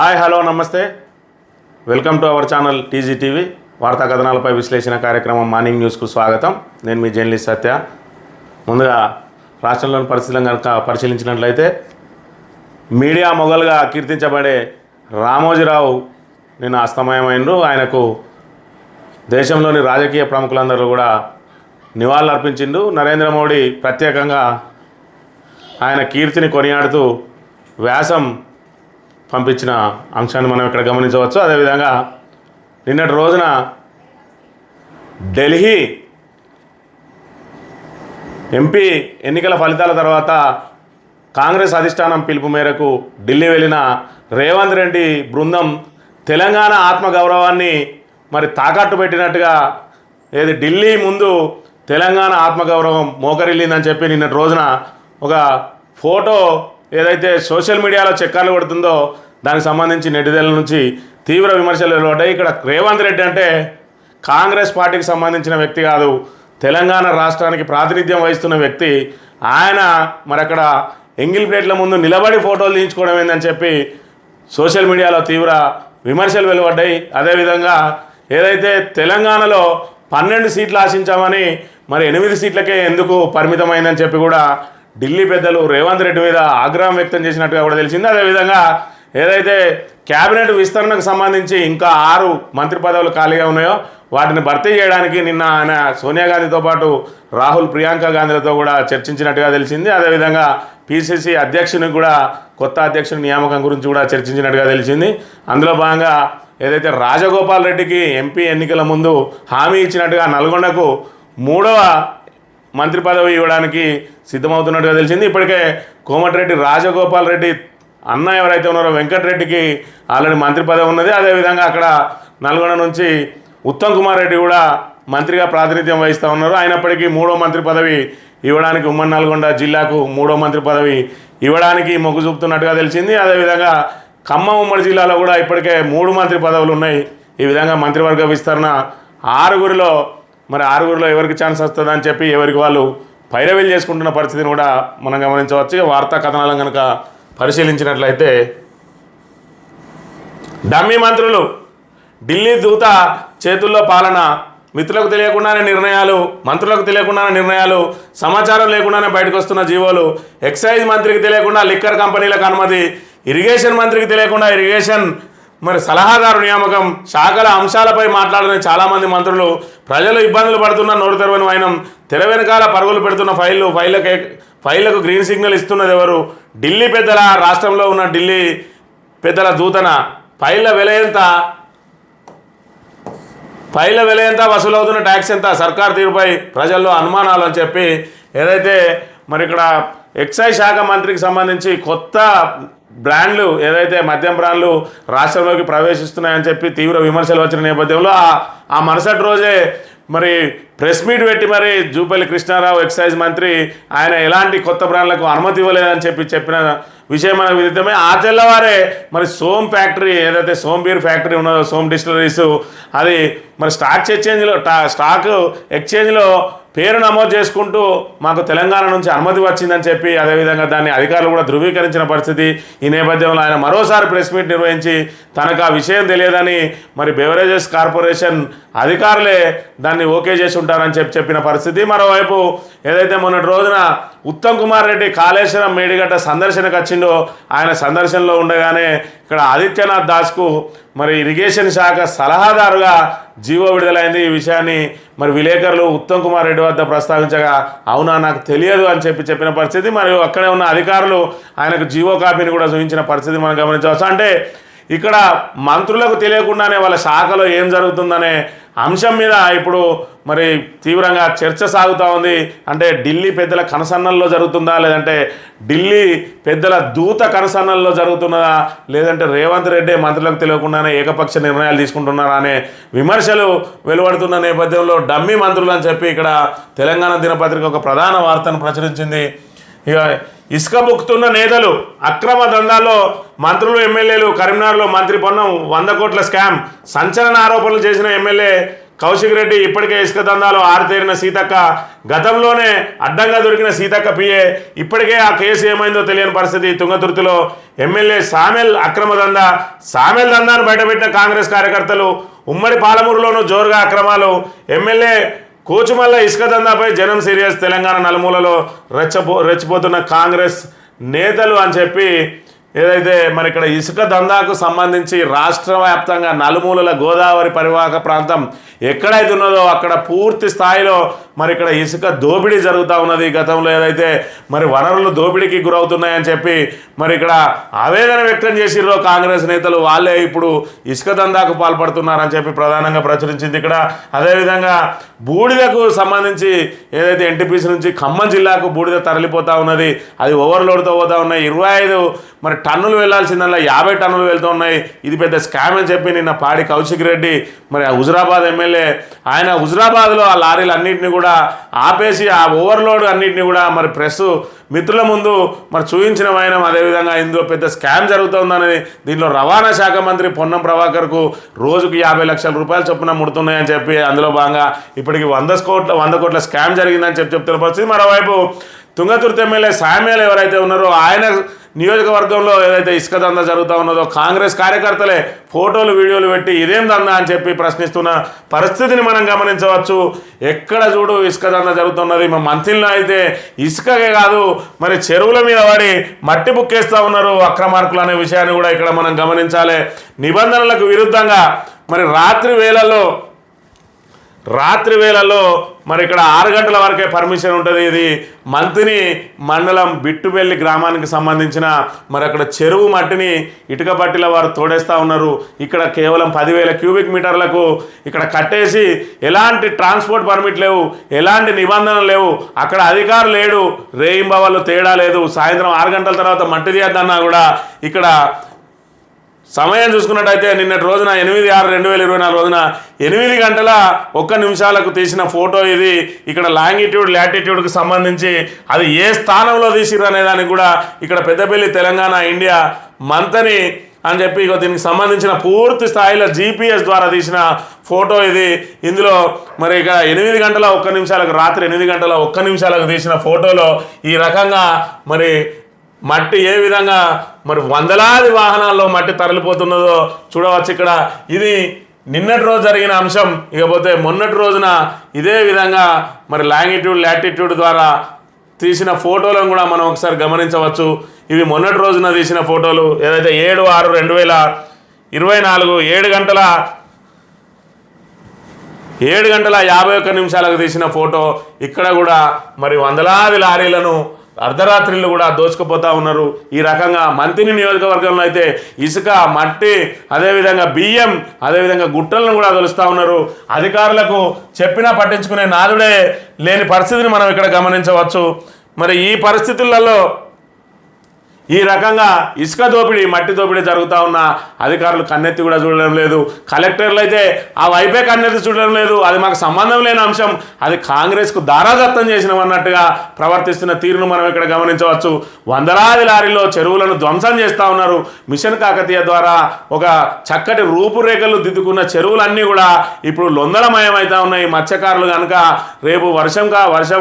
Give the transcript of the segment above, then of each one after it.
Hi hello నమస్తే welcome to our channel TG TV వార్తా కథనాలపై విశ్లేషణ కార్యక్రమం మార్నింగ్ న్యూస్కు స్వాగతం. నేను మీ జర్నలిస్ట్ సత్య. ముందుగా రాష్ట్రంలోని పరిస్థితులను కనుక పరిశీలించినట్లయితే మీడియా మొగల్గా కీర్తించబడే రామోజీరావు నిన్న అస్తమయమైనరు. ఆయనకు దేశంలోని రాజకీయ ప్రముఖులందరూ కూడా నివాళులు అర్పించిండు. నరేంద్ర మోడీ ప్రత్యేకంగా ఆయన కీర్తిని కొనియాడుతూ వ్యాసం పంపించిన అంశాన్ని మనం ఇక్కడ గమనించవచ్చు. అదేవిధంగా నిన్నటి రోజున ఢిల్లీ ఎంపీ ఎన్నికల ఫలితాల తర్వాత కాంగ్రెస్ అధిష్టానం పిలుపు మేరకు ఢిల్లీ వెళ్ళిన రేవంత్ రెడ్డి బృందం తెలంగాణ ఆత్మగౌరవాన్ని మరి తాకట్టు పెట్టినట్టుగా ఏది ఢిల్లీ ముందు తెలంగాణ ఆత్మగౌరవం మోకరిల్లిందని చెప్పి నిన్నటి రోజున ఒక ఫోటో ఏదైతే సోషల్ మీడియాలో చక్కర్లు కొడుతుందో దానికి సంబంధించి నెటిజన్ల నుంచి తీవ్ర విమర్శలు వెలువడ్డాయి. ఇక్కడ రేవంత్ రెడ్డి అంటే కాంగ్రెస్ పార్టీకి సంబంధించిన వ్యక్తి కాదు, తెలంగాణ రాష్ట్రానికి ప్రాతినిధ్యం వహిస్తున్న వ్యక్తి. ఆయన మరి అక్కడ ఎంగిల్ ప్లేట్ల ముందు నిలబడి ఫోటోలు తీయించుకోవడం ఏందని చెప్పి సోషల్ మీడియాలో తీవ్ర విమర్శలు వెలువడ్డాయి. అదేవిధంగా ఏదైతే తెలంగాణలో 12 సీట్లు ఆశించామని మరి 8 సీట్లకే ఎందుకు పరిమితమైందని చెప్పి కూడా ఢిల్లీ పెద్దలు రేవంత్ రెడ్డి మీద ఆగ్రహం వ్యక్తం చేసినట్టుగా కూడా తెలిసింది. అదేవిధంగా ఏదైతే క్యాబినెట్ విస్తరణకు సంబంధించి ఇంకా 6 మంత్రి పదవులు ఖాళీగా ఉన్నాయో వాటిని భర్తీ చేయడానికి నిన్న ఆయన సోనియా గాంధీతో పాటు రాహుల్ ప్రియాంక గాంధీలతో కూడా చర్చించినట్టుగా తెలిసింది. అదేవిధంగా పిసిసి అధ్యక్షునికి కూడా కొత్త అధ్యక్షుని నియామకం గురించి కూడా చర్చించినట్టుగా తెలిసింది. అందులో భాగంగా ఏదైతే రాజగోపాల్ రెడ్డికి ఎంపీ ఎన్నికల ముందు హామీ ఇచ్చినట్టుగా నల్గొండకు 3వ మంత్రి పదవి ఇవ్వడానికి సిద్ధమవుతున్నట్టుగా తెలిసింది. ఇప్పటికే కోమటిరెడ్డి రాజగోపాల్ రెడ్డి అన్న ఎవరైతే ఉన్నారో వెంకటరెడ్డికి ఆల్రెడీ మంత్రి పదవి ఉన్నది. అదేవిధంగా అక్కడ నల్గొండ నుంచి ఉత్తమ్ కుమార్ రెడ్డి కూడా మంత్రిగా ప్రాతినిధ్యం వహిస్తూ ఉన్నారు. అయినప్పటికీ 3వ మంత్రి పదవి ఇవ్వడానికి ఉమ్మడి నల్గొండ జిల్లాకు 3వ మంత్రి పదవి ఇవ్వడానికి మొగ్గు చూపుతున్నట్టుగా తెలిసింది. అదేవిధంగా ఖమ్మం ఉమ్మడి జిల్లాలో కూడా ఇప్పటికే 3 మంత్రి పదవులు ఉన్నాయి. ఈ విధంగా మంత్రివర్గ విస్తరణ 6గురిలో మరి 6గురిలో ఎవరికి ఛాన్స్ వస్తుందని చెప్పి ఎవరికి వాళ్ళు పైరవీలు చేసుకుంటున్న పరిస్థితిని కూడా మనం గమనించవచ్చు. వార్తా కథనాలను కనుక పరిశీలించినట్లయితే డమ్మీ మంత్రులు, ఢిల్లీ దూత చేతుల్లో పాలన, మిత్రులకు తెలియకుండానే నిర్ణయాలు, మంత్రులకు తెలియకుండానే నిర్ణయాలు, సమాచారం లేకుండానే బయటకు వస్తున్న జీవోలు, ఎక్సైజ్ మంత్రికి తెలియకుండా లిక్కర్ కంపెనీలకు అనుమతి, ఇరిగేషన్ మంత్రికి తెలియకుండా ఇరిగేషన్ మరి సలహాదారు నియామకం, శాఖల అంశాలపై మాట్లాడని చాలామంది మంత్రులు, ప్రజలు ఇబ్బందులు పడుతున్న నోరు తెరవని వైనం, తెర వెనకాల పరుగులు పెడుతున్న ఫైళ్లకు గ్రీన్ సిగ్నల్ ఇస్తున్నది ఎవరు, ఢిల్లీ పెద్దల, రాష్ట్రంలో ఉన్న ఢిల్లీ పెద్దల దూతన, ఫైళ్ల వెల ఎంత, వసూలవుతున్న ట్యాక్స్ ఎంత, సర్కార్ తీరుపై ప్రజల్లో అనుమానాలు అని చెప్పి ఏదైతే మరి ఇక్కడ ఎక్సైజ్ శాఖ మంత్రికి సంబంధించి కొత్త బ్రాండ్లు ఏదైతే మద్యం బ్రాండ్లు రాష్ట్రంలోకి ప్రవేశిస్తున్నాయని చెప్పి తీవ్ర విమర్శలు వచ్చిన నేపథ్యంలో ఆ మరుసటి రోజే మరి ప్రెస్ మీట్ పెట్టి మరి జూపల్లి కృష్ణారావు ఎక్సైజ్ మంత్రి ఆయన ఎలాంటి కొత్త బ్రాండ్లకు అనుమతి ఇవ్వలేదని చెప్పిన విషయం మనకు విదితమే. ఆ తెల్లవారే మరి సోమ్ ఫ్యాక్టరీ ఏదైతే సోమ్ బీర్ ఫ్యాక్టరీ ఉన్నదో సోమ్ డిస్టిలరీస్ అది మరి స్టాక్ ఎక్స్చేంజ్లో పేరు నమోదు చేసుకుంటూ మాకు తెలంగాణ నుంచి అనుమతి వచ్చిందని చెప్పి అదేవిధంగా దాన్ని అధికారులు కూడా ధృవీకరించిన పరిస్థితి. ఈ నేపథ్యంలో ఆయన మరోసారి ప్రెస్ మీట్ నిర్వహించి తనకు ఆ విషయం తెలియదని మరి బెవరేజెస్ కార్పొరేషన్ అధికారులే దాన్ని ఓకే చేసి ఉంటారని చెప్పిన పరిస్థితి. మరోవైపు ఏదైతే మొన్నటి రోజున ఉత్తమ్ కుమార్ రెడ్డి కాళేశ్వరం మేడిగడ్డ సందర్శనకు వచ్చిండో ఆయన సందర్శనలో ఉండగానే ఇక్కడ ఆదిత్యనాథ్ దాస్కు మరి ఇరిగేషన్ శాఖ సలహాదారుగా జీవో విడుదలైంది. ఈ విషయాన్ని మరి విలేకరులు ఉత్తమ్ కుమార్ రెడ్డి వద్ద ప్రస్తావించగా అవునా నాకు తెలియదు అని చెప్పిన పరిస్థితి. మరియు అక్కడే ఉన్న అధికారులు ఆయనకు జీవో కాపీని కూడా చూపించిన పరిస్థితి మనం గమనించవచ్చు. అంటే ఇక్కడ మంత్రులకు తెలియకుండానే వాళ్ళ శాఖలో ఏం జరుగుతుందనే అంశం మీద ఇప్పుడు మరి తీవ్రంగా చర్చ సాగుతూ ఉంది. అంటే ఢిల్లీ పెద్దల కనసన్నల్లో జరుగుతుందా, లేదంటే ఢిల్లీ పెద్దల దూత కనసన్నల్లో జరుగుతున్నదా, లేదంటే రేవంత్ రెడ్డి మంత్రులకు తెలియకుండానే ఏకపక్ష నిర్ణయాలు తీసుకుంటున్నారా అనే విమర్శలు వెలువడుతున్న నేపథ్యంలో డమ్మీ మంత్రులు అని చెప్పి ఇక్కడ తెలంగాణ దినపత్రిక ఒక ప్రధాన వార్తను ప్రచురించింది. ఇక ఇసుక బుక్కుతున్న నేతలు, అక్రమ దందాల్లో మంత్రులు, ఎమ్మెల్యేలు, కరీంనగర్లో మంత్రి పొన్నం 100 కోట్ల స్కామ్, సంచలన ఆరోపణలు చేసిన ఎమ్మెల్యే కౌశిక్ రెడ్డి ఇప్పటికే ఇసుక దందాలో ఆరితేరిన సీతక్క, గతంలోనే అడ్డంగా దొరికిన సీతక్క పిఏ. ఇప్పటికే ఆ కేసు ఏమైందో తెలియని పరిస్థితి. తుంగతుర్తిలో ఎమ్మెల్యే సామెల్ అక్రమ దందా, సామెల్ దందాను బయటపెట్టిన కాంగ్రెస్ కార్యకర్తలు. ఉమ్మడి పాలమూరులోనూ జోరుగా అక్రమాలు. ఎమ్మెల్యే కోచుమల్ల ఇసుక దందాపై జనం సీరియస్. తెలంగాణ నలుమూలలో రెచ్చిపోతున్న కాంగ్రెస్ నేతలు అని చెప్పి ఏదైతే మరి ఇక్కడ ఇసుక దందాకు సంబంధించి రాష్ట్ర వ్యాప్తంగా నలుమూలల గోదావరి పరివాహక ప్రాంతం ఎక్కడైతే ఉన్నదో అక్కడ పూర్తి స్థాయిలో మరి ఇక్కడ ఇసుక దోపిడీ జరుగుతూ ఉన్నది. గతంలో ఏదైతే మరి వనరులు దోపిడీకి గురవుతున్నాయని చెప్పి మరి ఇక్కడ ఆవేదన వ్యక్తం చేసిర్రో కాంగ్రెస్ నేతలు, వాళ్ళే ఇప్పుడు ఇసుక దందాకు పాల్పడుతున్నారని చెప్పి ప్రధానంగా ప్రచురించింది ఇక్కడ. అదేవిధంగా బూడిదకు సంబంధించి ఏదైతే ఎన్టీపీసీ నుంచి ఖమ్మం జిల్లాకు బూడిద తరలిపోతూ ఉన్నది, అది ఓవర్లోడ్తో పోతూ ఉన్నాయి. 25 మరి టన్నులు వెళ్లాల్సిందల్లా 50 టన్నులు వెళ్తూ ఉన్నాయి. ఇది పెద్ద స్కామ్ అని చెప్పి నిన్న పాడి కౌశిక్ రెడ్డి మరి హుజురాబాద్ ఎమ్మెల్యే ఆయన హుజురాబాద్లో ఆ లారీలు అన్నింటినీ కూడా ఆపేసి ఆ ఓవర్లోడ్ అన్నింటినీ కూడా మరి ప్రెస్ మిత్రుల ముందు మరి చూపించిన వైనం. అదేవిధంగా ఇందులో పెద్ద స్కామ్ జరుగుతుందని, దీంట్లో రవాణా శాఖ మంత్రి పొన్నం ప్రభాకర్కు రోజుకు 50 లక్షల రూపాయలు చొప్పున ముడుతున్నాయని చెప్పి అందులో భాగంగా ఇప్పటికి 100 కోట్ల స్కామ్ జరిగిందని చెప్తున్న పరిస్థితి. మరోవైపు తుంగతుర్తి ఎమ్మెల్యే సామ్యాలు ఎవరైతే ఉన్నారో ఆయన నియోజకవర్గంలో ఏదైతే ఇసుక దందా జరుగుతూ ఉన్నదో కాంగ్రెస్ కార్యకర్తలే ఫోటోలు వీడియోలు పెట్టి ఇదేం దందా అని చెప్పి ప్రశ్నిస్తున్న పరిస్థితిని మనం గమనించవచ్చు. ఎక్కడ చూడు ఇసుక దందా జరుగుతున్నది. మా మంత్రిలో అయితే ఇసుకకే కాదు మరి చెరువుల మీద పడి మట్టి బుక్కేస్తూ ఉన్నారు అక్రమార్కులు అనే విషయాన్ని కూడా ఇక్కడ మనం గమనించాలి. నిబంధనలకు విరుద్ధంగా మరి రాత్రి వేళల్లో మరి ఇక్కడ 6 గంటల వరకే పర్మిషన్ ఉంటుంది. ఇది మంతిని మండలం బిట్టుబెల్లి గ్రామానికి సంబంధించిన మరి అక్కడ చెరువు మట్టిని ఇటుక పట్టిల వారు తోడేస్తూ ఉన్నారు. ఇక్కడ కేవలం 10,000 క్యూబిక్ మీటర్లకు ఇక్కడ కట్టేసి ఎలాంటి ట్రాన్స్పోర్ట్ పర్మిట్ లేవు, ఎలాంటి నిబంధనలు లేవు. అక్కడ అధికారులు లేడు, రేయింబవళ్ళు తేడా లేదు. సాయంత్రం 6 గంటల తర్వాత మట్టి తీయద్దన్నా కూడా ఇక్కడ సమయం చూసుకున్నట్టయితే నిన్నటి రోజున 8/6/2024 రోజున 8 గంటల 1 నిమిషాలకు తీసిన ఫోటో ఇది. ఇక్కడ లాంగిట్యూడ్ లాటిట్యూడ్కి సంబంధించి అది ఏ స్థానంలో తీసిర్రు అనే దానికి కూడా ఇక్కడ పెద్దపల్లి తెలంగాణ ఇండియా మంతని అని చెప్పి దీనికి సంబంధించిన పూర్తి స్థాయిలో GPS ద్వారా తీసిన ఫోటో ఇది. ఇందులో మరి ఇక 8 గంటల 1 నిమిషాలకు రాత్రి 8 గంటల 1 నిమిషాలకు తీసిన ఫోటోలో ఈ రకంగా మరి మట్టి ఏ విధంగా మరి వందలాది వాహనాల్లో మట్టి తరలిపోతున్నదో చూడవచ్చు ఇక్కడ. ఇది నిన్నటి రోజు జరిగిన అంశం. ఇకపోతే మొన్నటి రోజున ఇదే విధంగా మరి లాంగిట్యూడ్ లాటిట్యూడ్ ద్వారా తీసిన ఫోటోలను కూడా మనం ఒకసారి గమనించవచ్చు. ఇవి మొన్నటి రోజున తీసిన ఫోటోలు. ఏదైతే 7/6/2024 7 గంటల 51 నిమిషాలకు తీసిన ఫోటో. ఇక్కడ కూడా మరి వందలాది లారీలను అర్ధరాత్రిళ్ళు కూడా దోచుకుపోతూ ఉన్నారు. ఈ రకంగా మంతిని నియోజకవర్గంలో అయితే ఇసుక, మట్టి, అదేవిధంగా బియ్యం, అదేవిధంగా గుట్టలను కూడా తొలుస్తూ ఉన్నారు. అధికారులకు చెప్పినా పట్టించుకునే నాదుడే లేని పరిస్థితిని మనం ఇక్కడ గమనించవచ్చు. మరి ఈ పరిస్థితులలో ఈ రకంగా ఇసుక దోపిడీ, మట్టి దోపిడీ జరుగుతూ ఉన్న అధికారులు కన్నెత్తి కూడా చూడడం లేదు. కలెక్టర్లు అయితే ఆ వైపే కన్నెత్తి చూడడం లేదు. అది మాకు సంబంధం లేని అంశం, అది కాంగ్రెస్కు దారాదత్తం చేసినవన్నట్టుగా ప్రవర్తిస్తున్న తీరును మనం ఇక్కడ గమనించవచ్చు. వందలాది లారీలో చెరువులను ధ్వంసం చేస్తూ ఉన్నారు. మిషన్ కాకతీయ ద్వారా ఒక చక్కటి రూపురేఖలు దిద్దుకున్న చెరువులన్నీ కూడా ఇప్పుడు లొందలమయం అవుతూ ఉన్నాయి. మత్స్యకారులు కనుక రేపు వర్షం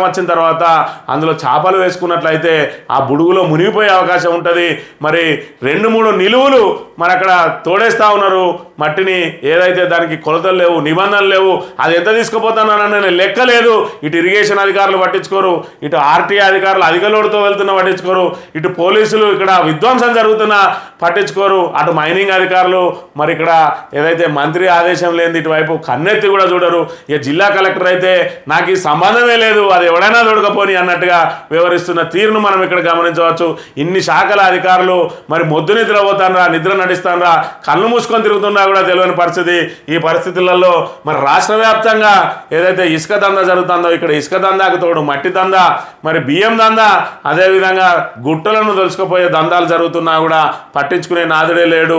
వచ్చిన తర్వాత అందులో చేపలు వేసుకున్నట్లయితే ఆ బుడుగులో మునిగిపోయే అవకాశం ఉంటుంది. మరి 2-3 నిలువులు మరి అక్కడ తోడేస్తూ ఉన్నారు మట్టిని. ఏదైతే దానికి కొలతలు లేవు, నిబంధనలు లేవు. అది ఎంత తీసుకుపోతున్నానని లెక్క లేదు. ఇటు ఇరిగేషన్ అధికారులు పట్టించుకోరు, ఇటు ఆర్టీఐ అధికారులు అధిక లోడుతో వెళ్తున్నా పట్టించుకోరు, ఇటు పోలీసులు ఇక్కడ విధ్వంసం జరుగుతున్నా పట్టించుకోరు, అటు మైనింగ్ అధికారులు మరి ఇక్కడ ఏదైతే మంత్రి ఆదేశం లేని ఇటువైపు కన్నెత్తి కూడా చూడరు. ఇక జిల్లా కలెక్టర్ అయితే నాకు ఈ సంబంధమే లేదు, అది ఎవడైనా దొరకపోని అన్నట్టుగా వ్యవహరిస్తున్న తీరును మనం ఇక్కడ గమనించవచ్చు. ఇన్ని శాఖల అధికారులు మరి మొద్దు నిద్రపోతానరా, నిద్ర నడిస్తానరా, కళ్ళు మూసుకొని తిరుగుతున్నా కూడా తెలియని పరిస్థితి. ఈ పరిస్థితులలో మరి రాష్ట్ర వ్యాప్తంగా ఏదైతే ఇసుక దందా జరుగుతుందో ఇక్కడ ఇసుక దందాకు తోడు మట్టి దందా, మరి బియ్యం దందా, అదేవిధంగా గుట్టలను దొలుచుకుపోయే దందాలు జరుగుతున్నా కూడా పట్టించుకునే నాదుడే లేడు.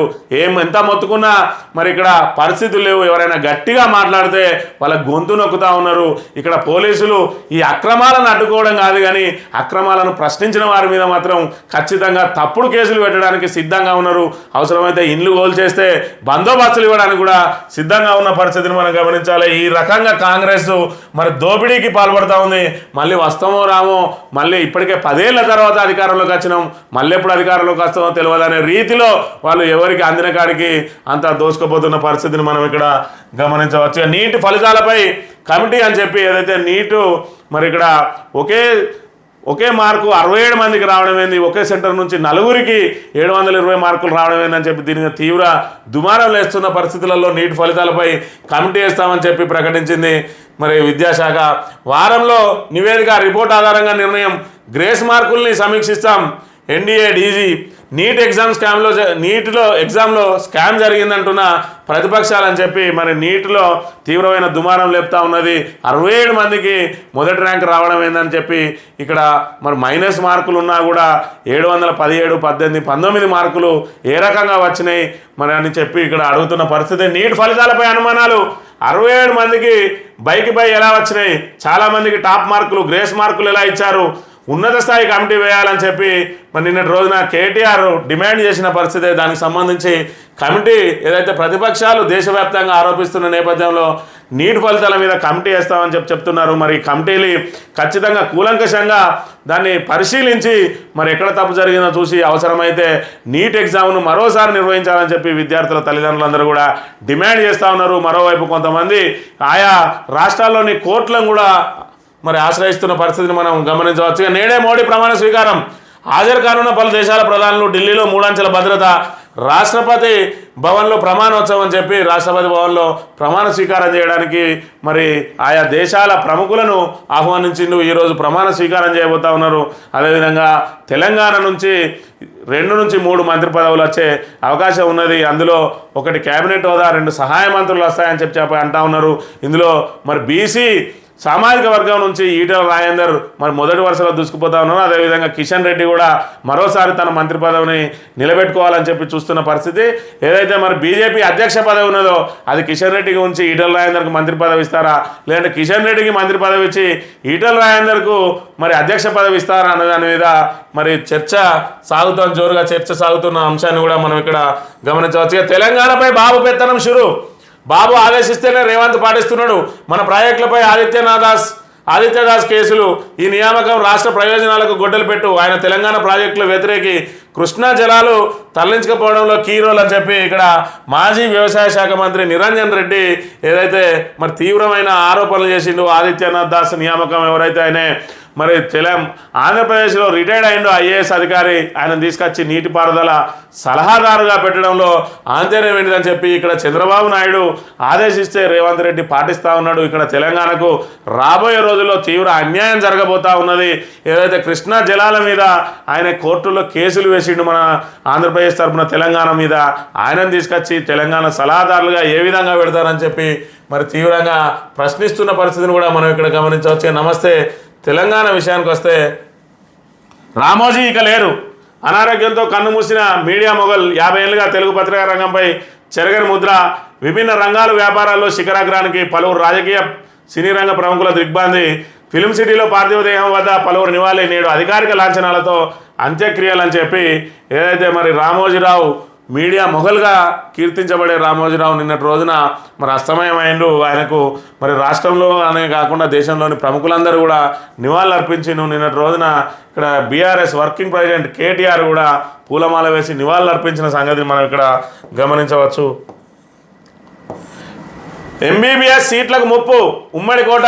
ఎంత మొత్తుకున్నా మరి ఇక్కడ పరిస్థితులు లేవు. ఎవరైనా గట్టిగా మాట్లాడితే వాళ్ళ గొంతు నొక్కుతా ఉన్నారు. ఇక్కడ పోలీసులు ఈ అక్రమాలను అడ్డుకోవడం కాదు కానీ అక్రమాలను ప్రశ్నించిన వారి మీద మాత్రం ఖచ్చితంగా విధంగా తప్పుడు కేసులు పెట్టడానికి సిద్ధంగా ఉన్నారు. అవసరమైతే ఇండ్లు కూల్చేస్తే బందోబస్తులు ఇవ్వడానికి కూడా సిద్ధంగా ఉన్న పరిస్థితిని మనం గమనించాలి. ఈ రకంగా కాంగ్రెస్ మరి దోపిడీకి పాల్పడుతూ ఉంది. మళ్ళీ వస్తామో రామో, మళ్ళీ ఇప్పటికే 10 ఏళ్ల తర్వాత అధికారంలోకి వచ్చినాం, మళ్ళీ ఎప్పుడు అధికారంలోకి వస్తామో తెలియదనే రీతిలో వాళ్ళు ఎవరికి అందిన కాడికి అంతా దోసుకుపోతున్న పరిస్థితిని మనం ఇక్కడ గమనించవచ్చు. నీటి ఫలితాలపై కమిటీ అని చెప్పి ఏదైతే నీటు మరి ఇక్కడ ఒకే మార్కు 67 మందికి రావడం ఏంది, ఒకే సెంటర్ నుంచి 4కి 720 మార్కులు రావడం ఏందని చెప్పి దీని మీద తీవ్ర దుమారం లేస్తున్న పరిస్థితులలో నీటి ఫలితాలపై కమిటీ వేస్తామని చెప్పి ప్రకటించింది మరి విద్యాశాఖ. వారంలో నివేదిక, రిపోర్ట్ ఆధారంగా నిర్ణయం, గ్రేస్ మార్కుల్ని సమీక్షిస్తాం. ఎన్డీఏ డీజీ నీట్ ఎగ్జామ్లో స్కామ్ జరిగిందంటున్న ప్రతిపక్షాలని చెప్పి మరి నీటిలో తీవ్రమైన దుమారం లేపుతా ఉన్నది. 67 మందికి మొదటి ర్యాంక్ రావడం ఏందని చెప్పి ఇక్కడ మరి మైనస్ మార్కులు ఉన్నా కూడా 717, 18, 19 మార్కులు ఏ రకంగా వచ్చినాయి మరి అని చెప్పి ఇక్కడ అడుగుతున్న పరిస్థితి. నీట్ ఫలితాలపై అనుమానాలు, 67 మందికి బైక్పై ఎలా వచ్చినాయి, చాలామందికి టాప్ మార్కులు, గ్రేస్ మార్కులు ఎలా ఇచ్చారు, ఉన్నత స్థాయి కమిటీ వేయాలని చెప్పి మరి నిన్నటి రోజున కేటీఆర్ డిమాండ్ చేసిన పరిస్థితి. దానికి సంబంధించి కమిటీ ఏదైతే ప్రతిపక్షాలు దేశవ్యాప్తంగా ఆరోపిస్తున్న నేపథ్యంలో నీటి ఫలితాల మీద కమిటీ వేస్తామని చెప్తున్నారు. మరి కమిటీలు ఖచ్చితంగా కూలంకషంగా దాన్ని పరిశీలించి మరి ఎక్కడ తప్పు జరిగిందో చూసి అవసరమైతే నీట్ ఎగ్జామ్ను మరోసారి నిర్వహించాలని చెప్పి విద్యార్థుల తల్లిదండ్రులందరూ కూడా డిమాండ్ చేస్తూ ఉన్నారు. మరోవైపు కొంతమంది ఆయా రాష్ట్రాల్లోని కోర్టులను కూడా మరి ఆశ్రయిస్తున్న పరిస్థితిని మనం గమనించవచ్చు. నేడే మోడీ ప్రమాణ స్వీకారం, హాజరు కానున్న పలు దేశాల ప్రధానులు, ఢిల్లీలో 3 అంచెల భద్రత, రాష్ట్రపతి భవన్లో ప్రమాణోత్సవం అని చెప్పి రాష్ట్రపతి భవన్లో ప్రమాణ స్వీకారం చేయడానికి మరి ఆయా దేశాల ప్రముఖులను ఆహ్వానించిండు. ఈరోజు ప్రమాణ స్వీకారం చేయబోతా ఉన్నారు. అదేవిధంగా తెలంగాణ నుంచి 2 నుంచి 3 మంత్రి పదవులు వచ్చే అవకాశం ఉన్నది. అందులో ఒకటి కేబినెట్ హోదా, 2 సహాయ మంత్రులు వస్తాయని చెప్పి అంటా ఉన్నారు. ఇందులో మరి బీసీ సామాజిక వర్గం నుంచి ఈటెల రాజేందర్ మరి మొదటి వరుసలో దూసుకుపోతా ఉన్నారు. అదేవిధంగా కిషన్ రెడ్డి కూడా మరోసారి తన మంత్రి పదవిని నిలబెట్టుకోవాలని చెప్పి చూస్తున్న పరిస్థితి. ఏదైతే మరి బీజేపీ అధ్యక్ష పదవి ఉన్నదో అది కిషన్ రెడ్డికి ఉంచి ఈటెల రాజేందర్కి మంత్రి పదవి ఇస్తారా, లేదంటే కిషన్ రెడ్డికి మంత్రి పదవి ఇచ్చి ఈటెల రాజేందర్కు మరి అధ్యక్ష పదవి ఇస్తారా అన్న దాని మీద మరి జోరుగా చర్చ సాగుతున్న అంశాన్ని కూడా మనం ఇక్కడ గమనించవచ్చు. తెలంగాణపై బాబు పెత్తనం షురు, బాబు ఆదేశిస్తేనే రేవంత్ పాటిస్తున్నాడు. మన ప్రాజెక్టులపై ఆదిత్యదాస్ కేసులు, ఈ నియామకం రాష్ట్ర ప్రయోజనాలకు గొడ్డలు పెట్టు, ఆయన తెలంగాణ ప్రాజెక్టుల వ్యతిరేకి, కృష్ణా జలాలు తరలించకపోవడంలో కీ రోల్ అని చెప్పి ఇక్కడ మాజీ వ్యవసాయ శాఖ మంత్రి నిరంజన్ రెడ్డి ఏదైతే మరి తీవ్రమైన ఆరోపణలు చేసిండు. ఆదిత్యనాథ్ దాస్ నియామకం ఎవరైతే ఆయన మరి ఆంధ్రప్రదేశ్లో రిటైర్డ్ అయిండు ఐఏఎస్ అధికారి, ఆయన తీసుకొచ్చి నీటిపారుదల సలహాదారుగా పెట్టడంలో ఆంతర్యం ఏంటిదని చెప్పి ఇక్కడ చంద్రబాబు నాయుడు ఆదేశిస్తే రేవంత్ రెడ్డి పాటిస్తూ ఉన్నాడు. ఇక్కడ తెలంగాణకు రాబోయే రోజుల్లో తీవ్ర అన్యాయం జరగబోతా ఉన్నది. ఏదైతే కృష్ణా జలాల మీద ఆయన కోర్టులో కేసులు వేసిండు మన ఆంధ్రప్రదేశ్ తరఫున తెలంగాణ మీద, ఆయనను తీసుకొచ్చి తెలంగాణ సలహాదారులుగా ఏ విధంగా పెడతారని చెప్పి మరి తీవ్రంగా ప్రశ్నిస్తున్న పరిస్థితిని కూడా మనం ఇక్కడ గమనించవచ్చు. నమస్తే తెలంగాణ విషయానికి వస్తే, రామోజీ ఇక లేరు, అనారోగ్యంతో కన్నుమూసిన మీడియా మొగల్, 50 ఏళ్లుగా తెలుగు పత్రికా రంగంపై చెరగని ముద్ర, విభిన్న రంగాలు వ్యాపారాల్లో శిఖరాగ్రానికి పలువురు రాజకీయ సినీ రంగ ప్రముఖుల దిగ్బాంది, ఫిల్మ్ సిటీలో పార్థివ దేహం వద్ద పలువురు నివాళి, నేడు అధికారిక లాంఛనాలతో అంత్యక్రియలు అని చెప్పి ఏదైతే మరి రామోజీరావు మీడియా మొఘల్గా కీర్తించబడే రామోజీరావు నిన్నటి రోజున మరి అస్తమయమైండు. ఆయనకు మరి రాష్ట్రంలో అనే కాకుండా దేశంలోని ప్రముఖులందరూ కూడా నివాళులు అర్పించిండు. నిన్నటి రోజున ఇక్కడ బీఆర్ఎస్ వర్కింగ్ ప్రెసిడెంట్ కేటీఆర్ కూడా పూలమాల వేసి నివాళులు అర్పించిన సంగతిని మనం ఇక్కడ గమనించవచ్చు. ఎంబీబీఎస్ సీట్లకు ముప్పు, ఉమ్మడి కోట,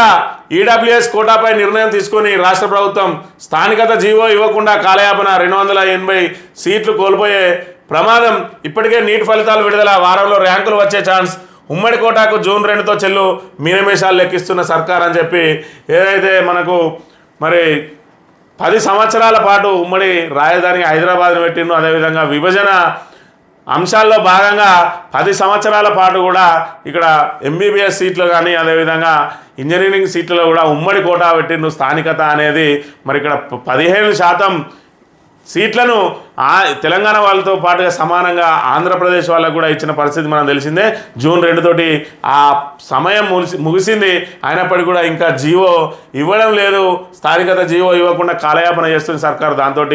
ఈడబ్ల్యూఎస్ కోటాపై నిర్ణయం తీసుకొని రాష్ట్ర ప్రభుత్వం స్థానికత జీవో ఇవ్వకుండా కాలయాపన, 280 సీట్లు కోల్పోయే ప్రమాదం, ఇప్పటికే నీట్ ఫలితాలు విడుదల, వారంలో ర్యాంకులు వచ్చే ఛాన్స్, ఉమ్మడి కోటాకు జూన్ 2తో చెల్లు, మీనమేషాలు లెక్కిస్తున్న సర్కార్ అని చెప్పి ఏదైతే మనకు మరి 10 సంవత్సరాల పాటు ఉమ్మడి రాజధాని హైదరాబాద్ను పెట్టిండు. అదేవిధంగా విభజన అంశాల్లో భాగంగా 10 సంవత్సరాల పాటు కూడా ఇక్కడ ఎంబీబీఎస్ సీట్లు కానీ అదేవిధంగా ఇంజనీరింగ్ సీట్లలో కూడా ఉమ్మడి కోటా పెట్టిండు. స్థానికత అనేది మరి ఇక్కడ 15% సీట్లను తెలంగాణ వాళ్ళతో పాటుగా సమానంగా ఆంధ్రప్రదేశ్ వాళ్ళకు కూడా ఇచ్చిన పరిస్థితి మనం తెలిసిందే. జూన్ 2 తోటి ఆ సమయం ముగిసింది. అయినప్పటికీ కూడా ఇంకా జీవో ఇవ్వడం లేదు. స్థానికత జీవో ఇవ్వకుండా కాలయాపన చేస్తుంది సర్కారు. దాంతో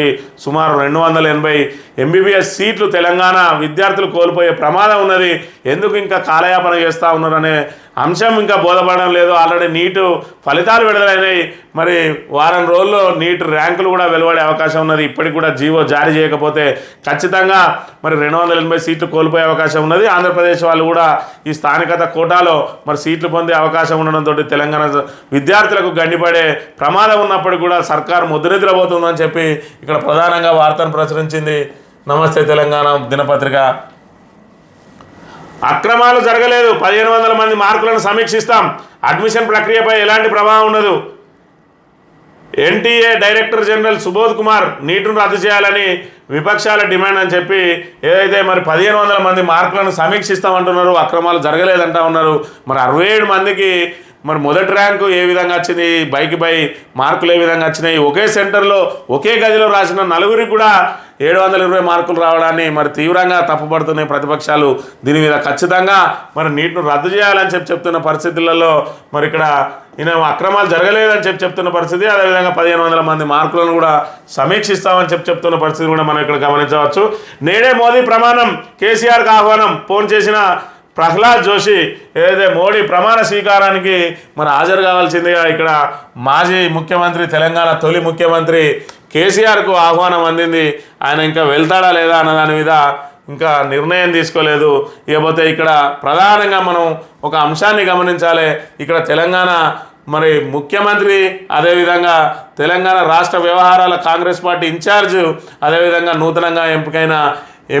సుమారు 280 ఎంబీబీఎస్ సీట్లు తెలంగాణ విద్యార్థులు కోల్పోయే ప్రమాదం ఉన్నది. ఎందుకు ఇంకా కాలయాపన చేస్తూ ఉన్నారనే అంశం ఇంకా బోధపడడం లేదు. ఆల్రెడీ నీటు ఫలితాలు విడుదలైనాయి. మరి వారం రోజుల్లో నీట్ ర్యాంకులు కూడా వెలువడే అవకాశం ఉన్నది. ఇప్పటికి కూడా జీవో జారీ చేయకపోతే ఖచ్చితంగా మరి 280 సీట్లు కోల్పోయే అవకాశం ఉన్నది. ఆంధ్రప్రదేశ్ వాళ్ళు కూడా ఈ స్థానికత కోటాలో మరి సీట్లు పొందే అవకాశం ఉండడంతో తెలంగాణ విద్యార్థులకు గండిపడే ప్రమాదం ఉన్నప్పటికీ కూడా సర్కారు ముద్రనిద్రపోతుందని చెప్పి ఇక్కడ ప్రధానంగా వార్తను ప్రచురించింది నమస్తే తెలంగాణ దినపత్రిక. అక్రమాలు జరగలేదు, 1500 మంది మార్కులను సమీక్షిస్తాం, అడ్మిషన్ ప్రక్రియపై ఎలాంటి ప్రభావం ఉండదు. NTA director general Subodh Kumar నీటును రద్దు చేయాలని విపక్షాల డిమాండ్ అని చెప్పి ఏదైతే మరి 1500 మంది మార్కులను సమీక్షిస్తామంటున్నారు, అక్రమాలు జరగలేదంటా ఉన్నారు. మరి 67 మందికి మరి మొదటి ర్యాంకు ఏ విధంగా వచ్చింది, బై మార్కులు ఏ విధంగా వచ్చినాయి, ఒకే సెంటర్లో ఒకే గదిలో రాసిన నలుగురికి కూడా 720 మార్కులు రావడాన్ని మరి తీవ్రంగా తప్పుపడుతున్నాయి ప్రతిపక్షాలు. దీని మీద ఖచ్చితంగా మరి నీట్ను రద్దు చేయాలని చెప్తున్న పరిస్థితులలో మరి ఇక్కడ ఈయన అక్రమాలు జరగలేదని చెప్తున్న పరిస్థితి. అదేవిధంగా 1500 మంది మార్కులను కూడా సమీక్షిస్తామని చెప్తున్న పరిస్థితి కూడా మనం ఇక్కడ గమనించవచ్చు. నేడే మోదీ ప్రమాణం, కేసీఆర్కి ఆహ్వానం, ఫోన్ చేసిన ప్రహ్లాద్ జోషి ఏదైతే మోడీ ప్రమాణ స్వీకారానికి మరి హాజరు కావాల్సిందిగా ఇక్కడ మాజీ ముఖ్యమంత్రి, తెలంగాణ తొలి ముఖ్యమంత్రి కేసీఆర్కు ఆహ్వానం అందింది. ఆయన ఇంకా వెళ్తాడా లేదా అన్న దాని మీద ఇంకా నిర్ణయం తీసుకోలేదు. ఇకపోతే ఇక్కడ ప్రధానంగా మనం ఒక అంశాన్ని గమనించాలి. ఇక్కడ తెలంగాణ మరి ముఖ్యమంత్రి, అదేవిధంగా తెలంగాణ రాష్ట్ర వ్యవహారాల కాంగ్రెస్ పార్టీ ఇన్ఛార్జ్, అదేవిధంగా నూతనంగా ఎంపికైన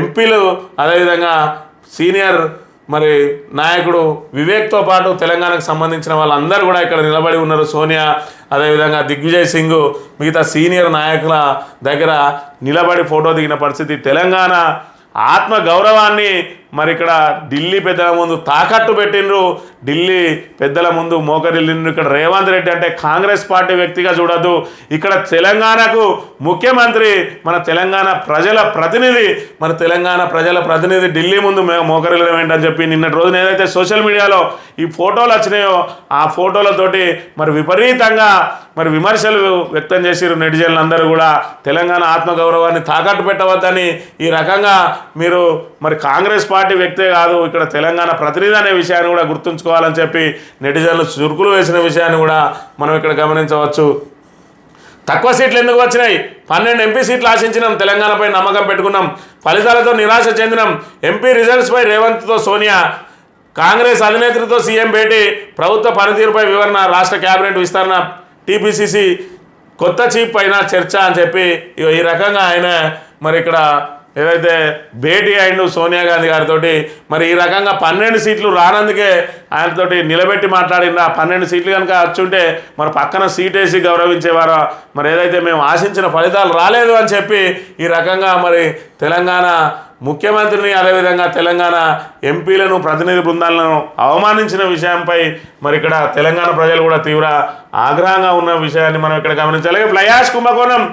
ఎంపీలు, అదేవిధంగా సీనియర్ మరి నాయకుడు వివేక్తో పాటు తెలంగాణకు సంబంధించిన వాళ్ళందరూ కూడా ఇక్కడ నిలబడి ఉన్నారు. సోనియా, అదేవిధంగా దిగ్విజయ్ సింగ్, మిగతా సీనియర్ నాయకుల దగ్గర నిలబడి ఫోటో దిగిన పరిస్థితి. తెలంగాణ ఆత్మ గౌరవాన్ని మరి ఇక్కడ ఢిల్లీ పెద్దల ముందు తాకట్టు పెట్టిండ్రు. ఢిల్లీ పెద్దల ముందు మోకరిల్లిండ్రు. ఇక్కడ రేవంత్ రెడ్డి అంటే కాంగ్రెస్ పార్టీ వ్యక్తిగా చూడద్దు, ఇక్కడ తెలంగాణకు ముఖ్యమంత్రి, మన తెలంగాణ ప్రజల ప్రతినిధి. మన తెలంగాణ ప్రజల ప్రతినిధి ఢిల్లీ ముందు మోకరిల్లడం ఏంటని చెప్పి నిన్నటి రోజున ఏదైతే సోషల్ మీడియాలో ఈ ఫోటోలు వచ్చినాయో ఆ ఫోటోలతోటి మరి విపరీతంగా మరి విమర్శలు వ్యక్తం చేసిరు నెటిజన్లు అందరూ కూడా. తెలంగాణ ఆత్మగౌరవాన్ని తాకట్టు పెట్టవద్దని, ఈ రకంగా మీరు మరి కాంగ్రెస్ పార్టీ వ్యక్తే కాదు, ఇక్కడ తెలంగాణ ప్రతినిధి అనే విషయాన్ని కూడా గుర్తుంచుకోవాలని చెప్పి నెటిజన్లు చురుకులు వేసిన విషయాన్ని కూడా మనం ఇక్కడ గమనించవచ్చు. తక్కువ సీట్లు ఎందుకు వచ్చినాయి? 12 ఎంపీ సీట్లు ఆశించినాం, తెలంగాణపై నమ్మకం పెట్టుకున్నాం, ఫలితాలతో నిరాశ చెందినాం. ఎంపీ రిజల్ట్స్పై రేవంత్తో సోనియా, కాంగ్రెస్ అధినేత్రితో సీఎం భేటీ, ప్రభుత్వ పనితీరుపై వివరణ, రాష్ట్ర కేబినెట్ విస్తరణ, టీపీసీసీ కొత్త చీఫ్ పైన చర్చ అని చెప్పి ఈ రకంగా ఆయన మరి ఇక్కడ ఏదైతే భేటీ అయిండు సోనియా గాంధీ గారితో. మరి ఈ రకంగా 12 సీట్లు రానందుకే ఆయనతోటి నిలబెట్టి మాట్లాడిన 12 సీట్లు కనుక వచ్చుంటే మరి పక్కన సీట్ వేసి గౌరవించేవారు. మరి ఏదైతే మేము ఆశించిన ఫలితాలు రాలేదు అని చెప్పి ఈ రకంగా మరి తెలంగాణ ముఖ్యమంత్రిని, అదేవిధంగా తెలంగాణ ఎంపీలను, ప్రతినిధి బృందాలను అవమానించిన విషయంపై మరి ఇక్కడ తెలంగాణ ప్రజలు కూడా తీవ్ర ఆగ్రహంగా ఉన్న విషయాన్ని మనం ఇక్కడ గమనించాలి. ఫ్లై యాష్ కుంభకోణం,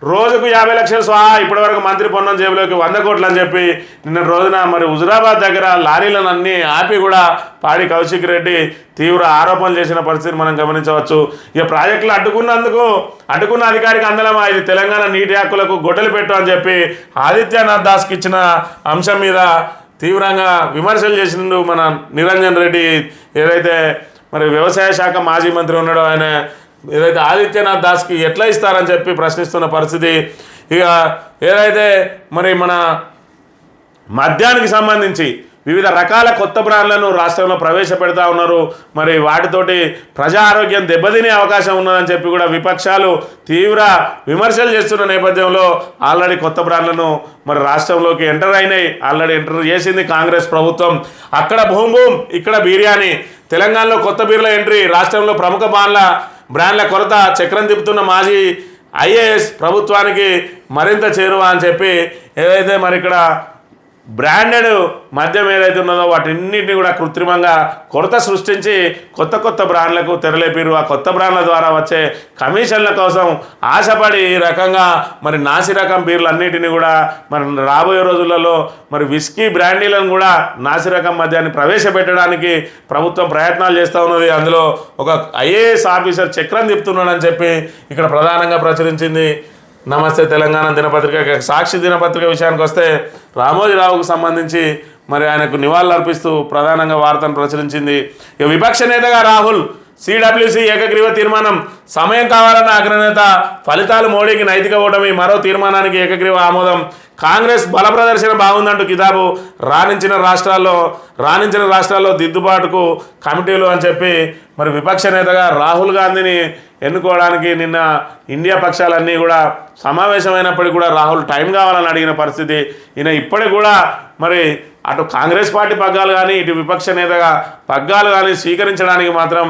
రోజుకు 50 లక్షలు స్వాహా, ఇప్పటివరకు మంత్రి పొన్నం జేబులోకి 100 కోట్లు అని చెప్పి నిన్న రోజున మరి హుజురాబాద్ దగ్గర లారీలను అన్నీ ఆపి కూడా పాడి కౌశిక్ రెడ్డి తీవ్ర ఆరోపణలు చేసిన పరిస్థితిని మనం గమనించవచ్చు. ఇక ప్రాజెక్టులు అడ్డుకున్న అధికారికి అందలమా, ఇది తెలంగాణ నీటి హక్కులకు గొడ్డలు పెట్టు అని చెప్పి ఆదిత్యనాథ్ దాస్కి ఇచ్చిన అంశం మీద తీవ్రంగా విమర్శలు చేసిండు మన నిరంజన్ రెడ్డి. ఏదైతే మరి వ్యవసాయ శాఖ మాజీ మంత్రి ఉన్నాడో ఆయన ఏదైతే ఆదిత్యనాథ్ దాస్కి ఎట్లా ఇస్తారని చెప్పి ప్రశ్నిస్తున్న పరిస్థితి. ఇక ఏదైతే మరి మన మద్యానికి సంబంధించి వివిధ రకాల కొత్త బ్రాండ్లను రాష్ట్రంలో ప్రవేశపెడతా ఉన్నారు. మరి వాటితోటి ప్రజా ఆరోగ్యం దెబ్బతినే అవకాశం ఉన్నదని చెప్పి కూడా విపక్షాలు తీవ్ర విమర్శలు చేస్తున్న నేపథ్యంలో ఆల్రెడీ కొత్త బ్రాండ్లను మరి రాష్ట్రంలోకి ఆల్రెడీ ఎంటర్ చేసింది కాంగ్రెస్ ప్రభుత్వం. అక్కడ భూమ్ ఇక్కడ బిర్యానీ, తెలంగాణలో కొత్త బీర్ల ఎంట్రీ, రాష్ట్రంలో ప్రముఖ బ్రాండ్ల కొరత, చక్రం తిప్పుతున్న మాజీ ఐఏఎస్ ప్రభుత్వానికి మరింత చేరువ అని చెప్పి ఏదైతే మరి ఇక్కడ బ్రాండెడ్ మద్యం ఏదైతే ఉన్నదో వాటిన్నింటినీ కూడా కృత్రిమంగా కొరత సృష్టించి కొత్త కొత్త బ్రాండ్లకు తెరలేపిరు. ఆ కొత్త బ్రాండ్ల ద్వారా వచ్చే కమిషన్ల కోసం ఆశపడి ఈ రకంగా మరి నాసి రకం బీర్లు అన్నిటిని కూడా మరి రాబోయే రోజులలో మరి విస్కీ బ్రాండీలను కూడా నాసి రకం మద్యాన్ని ప్రవేశపెట్టడానికి ప్రభుత్వం ప్రయత్నాలు చేస్తూ ఉన్నది. అందులో ఒక ఐఏఎస్ ఆఫీసర్ చక్రం తిప్పుతున్నాడని చెప్పి ఇక్కడ ప్రధానంగా ప్రచురించింది నమస్తే తెలంగాణ దినపత్రిక. సాక్షి దినపత్రిక విషయానికి వస్తే రామోజీరావుకు సంబంధించి మరి ఆయనకు నివాళులు అర్పిస్తూ ప్రధానంగా వార్తను ప్రచురించింది. ఇక విపక్ష నేతగా రాహుల్, సిడబ్ల్యూసి ఏకగ్రీవ తీర్మానం, సమయం కావాలన్న అగ్రనేత, ఫలితాలు మోడీకి నైతిక ఓటమి, మరో తీర్మానానికి ఏకగ్రీవ ఆమోదం, కాంగ్రెస్ బల ప్రదర్శన బాగుందంటూ కితాబు, రాణించిన రాష్ట్రాల్లో దిద్దుబాటుకు కమిటీలు అని చెప్పి మరి విపక్ష నేతగా రాహుల్ గాంధీని ఎన్నుకోవడానికి నిన్న ఇండియా పక్షాలన్నీ కూడా సమావేశమైనప్పటికీ కూడా రాహుల్ టైం కావాలని అడిగిన పరిస్థితి. ఈయన ఇప్పటికి కూడా మరి అటు కాంగ్రెస్ పార్టీ పగ్గాలు కానీ ఇటు విపక్ష నేతగా పగ్గాలు కానీ స్వీకరించడానికి మాత్రం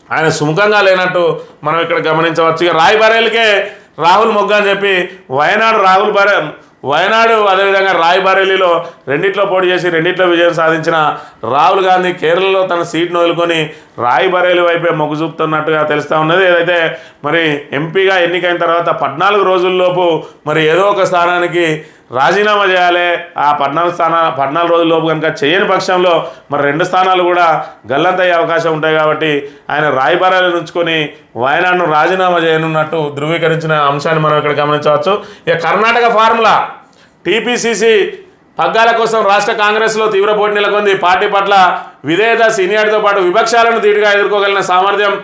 ఆయన సుముఖంగా లేనట్టు మనం ఇక్కడ గమనించవచ్చు. ఇక రాయ్బరేలీకే రాహుల్ మొగ్గు అని చెప్పి వయనాడు అదేవిధంగా రాయ్బరేలీలో రెండిట్లో పోటీ చేసి రెండిట్లో విజయం సాధించిన రాహుల్ గాంధీ కేరళలో తన సీట్ను వదులుకొని రాయ్బరేలీ వైపే మొగ్గు చూపుతున్నట్టుగా తెలుస్తూ ఉన్నది. ఏదైతే మరి ఎంపీగా ఎన్నికైన తర్వాత 14 రోజుల్లోపు మరి ఏదో ఒక స్థానానికి రాజీనామా చేయాలి. ఆ 14 రోజుల్లోపు కనుక చేయని పక్షంలో మరి 2 స్థానాలు కూడా గల్లంతయ్యే అవకాశం ఉంటాయి. కాబట్టి ఆయన రాయ్బరేలీ నుంచుకొని వయనాడును రాజీనామా చేయనున్నట్టు ధృవీకరించిన అంశాన్ని మనం ఇక్కడ గమనించవచ్చు. ఇక కర్ణాటక ఫార్ములా, టీపీసీసీ పగ్గాల కోసం రాష్ట్ర కాంగ్రెస్లో తీవ్ర పోటీ నెలకొంది. పార్టీ పట్ల విధేయత, సీనియారిటీతో పాటు విపక్షాలను ధీటుగా ఎదుర్కోగలిగిన సామర్థ్యం,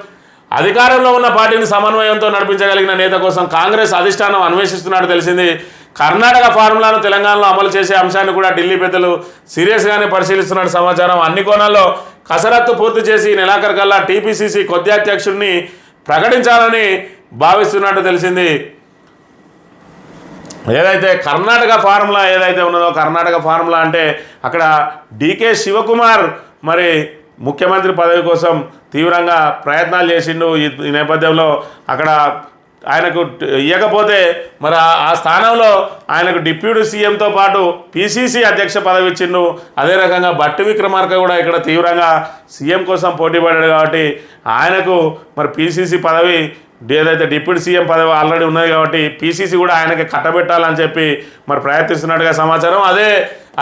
అధికారంలో ఉన్న పార్టీని సమన్వయంతో నడిపించగలిగిన నేత కోసం కాంగ్రెస్ అధిష్టానం అన్వేషిస్తున్నట్టు తెలిసింది. కర్ణాటక ఫార్ములాను తెలంగాణలో అమలు చేసే అంశాన్ని కూడా ఢిల్లీ పెద్దలు సీరియస్గానే పరిశీలిస్తున్నట్టు సమాచారం. అన్ని కోణాల్లో కసరత్తు పూర్తి చేసి నెలాఖరుకల్లా టీపీసీసీ కొత్త అధ్యక్షుడిని ప్రకటించాలని భావిస్తున్నట్టు తెలిసింది. ఏదైతే కర్ణాటక ఫార్ములా ఏదైతే ఉన్నదో, కర్ణాటక ఫార్ములా అంటే అక్కడ డీకే శివకుమార్ మరి ముఖ్యమంత్రి పదవి కోసం తీవ్రంగా ప్రయత్నాలు చేసిండు. ఈ నేపథ్యంలో అక్కడ ఆయనకు ఇవ్వకపోతే మరి ఆ స్థానంలో ఆయనకు డిప్యూటీ సీఎంతో పాటు పీసీసీ అధ్యక్ష పదవి ఇచ్చిండు. అదే రకంగా బట్టి విక్రమార్క కూడా ఇక్కడ తీవ్రంగా సీఎం కోసం పోటీ పడ్డాడు. కాబట్టి ఆయనకు మరి పీసీసీ పదవి ఏదైతే డిప్యూటీ సీఎం పదవి ఆల్రెడీ ఉన్నది కాబట్టి పీసీసీ కూడా ఆయనకి కట్టబెట్టాలని చెప్పి మరి ప్రయత్నిస్తున్నట్టుగా సమాచారం.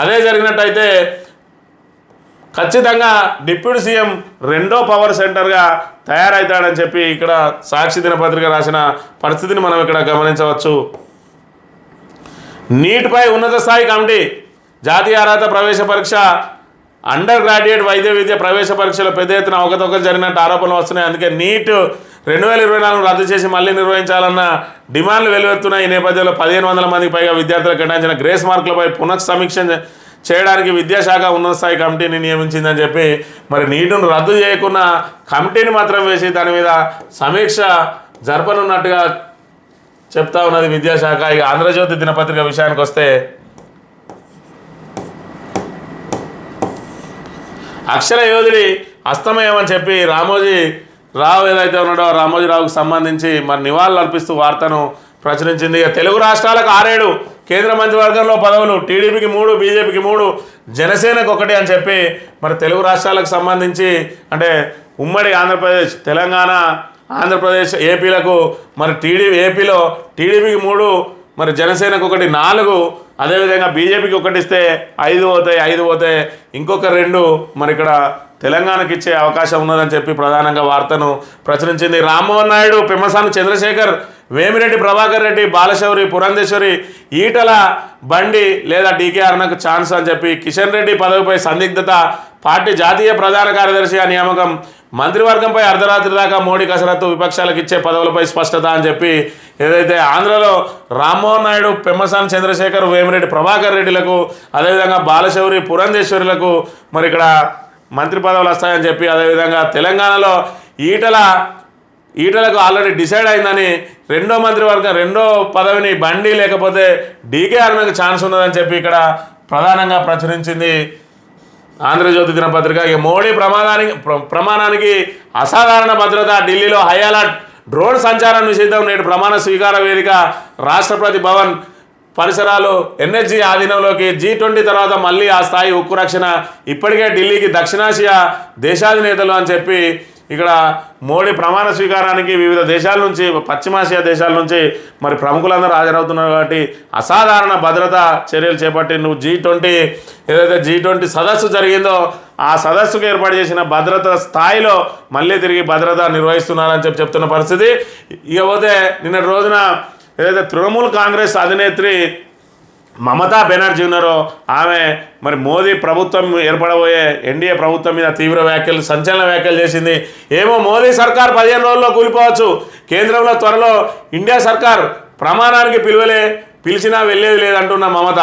అదే జరిగినట్టయితే ఖచ్చితంగా డిప్యూటీ సీఎం రెండో పవర్ సెంటర్గా తయారవుతాడని చెప్పి ఇక్కడ సాక్షి దినపత్రిక రాసిన పరిస్థితిని మనం ఇక్కడ గమనించవచ్చు. నీట్పై ఉన్నత స్థాయి కమిటీ, జాతీయ అర్హత ప్రవేశ పరీక్ష, అండర్ గ్రాడ్యుయేట్ వైద్య విద్య ప్రవేశ పరీక్షలో పెద్ద ఎత్తున అవకతవకలు జరిగినట్టు ఆరోపణలు వస్తున్నాయి. అందుకే నీట్ 2024 రద్దు చేసి మళ్ళీ నిర్వహించాలన్న డిమాండ్లు వెలువెత్తున్నాయి. ఈ నేపథ్యంలో 1500 మందికి పైగా విద్యార్థులకు కేటాయించిన గ్రేస్ మార్కులపై పునఃసమీక్ష చేయడానికి విద్యాశాఖ ఉన్నత స్థాయి కమిటీని నియమించిందని చెప్పి మరి నీటును రద్దు చేయకున్న కమిటీని మాత్రం వేసి దాని మీద సమీక్ష జరపనున్నట్టుగా చెప్తా ఉన్నది విద్యాశాఖ. ఇక ఆంధ్రజ్యోతి దినపత్రిక విషయానికి వస్తే అక్షర యోధుడి అస్తమయం అని చెప్పి రామోజీరావు ఏదైతే ఉన్నాడో రామోజీరావుకు సంబంధించి మరి నివాళులు అర్పిస్తూ వార్తను ప్రచురించింది. ఇక తెలుగు రాష్ట్రాలకు 6 కేంద్ర మంత్రివర్గంలో పదవులు, టీడీపీకి 3, బీజేపీకి 3, జనసేనకు 1 అని చెప్పి మరి తెలుగు రాష్ట్రాలకు సంబంధించి అంటే ఉమ్మడి ఆంధ్రప్రదేశ్, తెలంగాణ, ఆంధ్రప్రదేశ్, ఏపీలకు మరి ఏపీలో టీడీపీకి 3, మరి జనసేనకు 1, 4, అదేవిధంగా బీజేపీకి 1 ఇస్తే 5 పోతాయి, ఇంకొక 2 మరి ఇక్కడ తెలంగాణకి ఇచ్చే అవకాశం ఉన్నదని చెప్పి ప్రధానంగా వార్తను ప్రచురించింది. రామ్మోహన్ నాయుడు, పెమ్మసాని చంద్రశేఖర్, వేమిరెడ్డి ప్రభాకర్ రెడ్డి, బాలశౌరి, పురంధేశ్వరి, ఈటల బండి లేదా డీకే అరుణకు ఛాన్స్ అని చెప్పి, కిషన్ రెడ్డి పదవిపై సందిగ్ధత, పార్టీ జాతీయ ప్రధాన కార్యదర్శిగా నియామకం, మంత్రివర్గంపై అర్ధరాత్రి దాకా మోడీ కసరత్తు, విపక్షాలకు ఇచ్చే పదవులపై స్పష్టత అని చెప్పి ఏదైతే ఆంధ్రలో రామ్మోహన్ నాయుడు, పెమ్మసాని చంద్రశేఖర్, వేమిరెడ్డి ప్రభాకర్ రెడ్డిలకు అదేవిధంగా బాలశౌరి, పురంధేశ్వరులకు మరి ఇక్కడ మంత్రి పదవులు వస్తాయని చెప్పి, అదేవిధంగా తెలంగాణలో ఈటలకు ఆల్రెడీ డిసైడ్ అయిందని రెండో పదవిని బండి లేకపోతే డీకే అరుణకు ఛాన్స్ ఉన్నదని చెప్పి ఇక్కడ ప్రధానంగా ప్రచురించింది ఆంధ్రజ్యోతి దినపత్రిక. ఇక మోడీ ప్రమాణానికి అసాధారణ భద్రత, ఢిల్లీలో హై అలర్ట్, డ్రోన్ సంచారం నిషేధం, నేడు ప్రమాణ స్వీకార వేదిక, రాష్ట్రపతి భవన్ పరిసరాలు ఎన్ఎస్జీ ఆధీనంలోకి, G20 తర్వాత మళ్ళీ ఆ స్థాయి ఉక్కు రక్షణ, ఇప్పటికే ఢిల్లీకి దక్షిణాసియా దేశాధినేతలు అని చెప్పి ఇక్కడ మోడీ ప్రమాణ స్వీకారానికి వివిధ దేశాల నుంచి, పశ్చిమాసియా దేశాల నుంచి మరి ప్రముఖులందరూ హాజరవుతున్నారు. కాబట్టి అసాధారణ భద్రతా చర్యలు చేపట్టి నువ్వు ఏదైతే G20 సదస్సు జరిగిందో ఆ సదస్సుకు ఏర్పాటు చేసిన భద్రత స్థాయిలో మళ్ళీ తిరిగి భద్రత నిర్వహిస్తున్నారని చెప్తున్న పరిస్థితి. ఇకపోతే నిన్నటి రోజున ఏదైతే తృణమూల్ కాంగ్రెస్ అధినేత్రి మమతా బెనర్జీ ఉన్నారో ఆమె మరి మోదీ ప్రభుత్వం ఏర్పడబోయే ఎన్డీఏ ప్రభుత్వం మీద తీవ్ర వ్యాఖ్యలు, సంచలన వ్యాఖ్యలు చేసింది. ఏమో మోదీ సర్కార్ 15 రోజుల్లో కూలిపోవచ్చు, కేంద్రంలో త్వరలో ఇండియా సర్కార్ ప్రమాణానికి పిలిచినా వెళ్ళేది లేదంటున్న మమత,